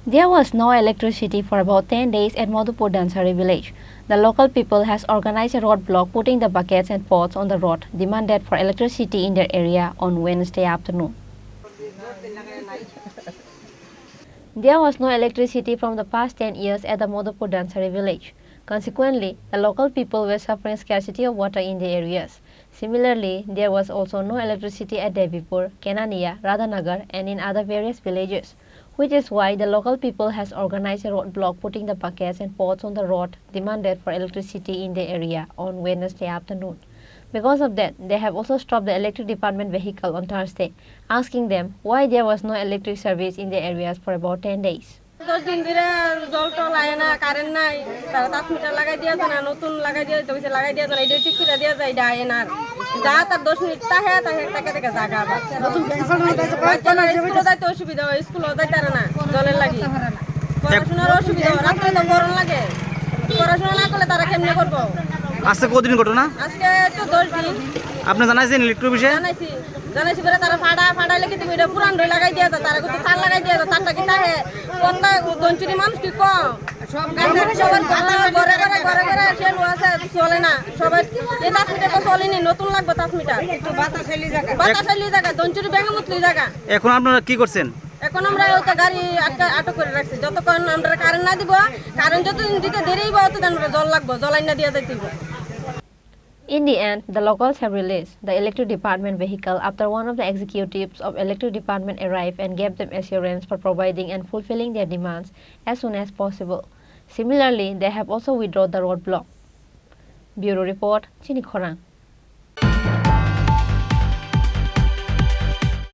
There was no electricity for about 10 days at Madhupur Dansari village. The local people has organized a roadblock putting the buckets and pots on the road, demanded for electricity in their area on Wednesday afternoon. There was no electricity from the past 10 years at the Madhupur Dansari village. Consequently, the local people were suffering scarcity of water in the areas. Similarly, there was also no electricity at Devipur, Kenania, Radhanagar and in other various villages, which is why the local people has organized a roadblock putting the buckets and pots on the road, demanded for electricity in the area on Wednesday afternoon. Because of that, they have also stopped the electric department vehicle on Thursday, asking them why there was no electric service in the areas for about 10 days. 10 দিন ধরে জল টল আয় না, current নাই, তারা 10 metre লাগাই দিয়েছে না, নতুন লাগাই দিয়ে তো লাগাই দিয়েছে না, এটা ঠিক করে দিয়ে যায়, এটা আয় না যা তার 10 মিনিট তাহে টাকা টাকা জায়গা বাচ্চারা স্কুলে যাইতে অসুবিধা হয়, স্কুলে যাইতে পারে না জলের লাগি, পড়াশোনার অসুবিধা হয়, রাত্রে তো গরম লাগে, পড়াশোনা না করলে তারা কেমনে করবো? আজকে কতদিন ঘটনা? আজকে তো 10 দিন। আপনি জানাইছেন ইলেকট্রিক বিষয়ে? জানাইছি বলে তারা ফাড়াইলে কি তুমি এটা পুরান ধরে লাগাই দিয়ে তারা কিন্তু তার লাগাই দিয়ে তারটা কি তাহে কোনটা দঞ্চুরি মানুষ কি কম সবার ঘরে ঘরে ঘরে ঘরে সেলু আছে, চলে না সবাই। এই 10 মিটার তো চলেনি, নতুন লাগবে 10 মিটার, বাতাস এলি জায়গা দঞ্চুরি ব্যাঙে মুতলি জায়গা। এখন আপনারা কি করছেন? এখন আমরা ওটা গাড়ি আটক করে রাখছি, যতক্ষণ আমরা কারেন্ট না দিব, কারেন্ট যতদিন দিতে দেরি হইব ততদিন আমরা জল লাগবো, জল আইনা দিয়ে যাইতে হইব। In the end, the locals have released the electric department vehicle after one of the executives of electric department arrived and gave them assurance for providing and fulfilling their demands as soon as possible. Similarly, they have also withdrawn the roadblock. Bureau Report, Chini Khorang.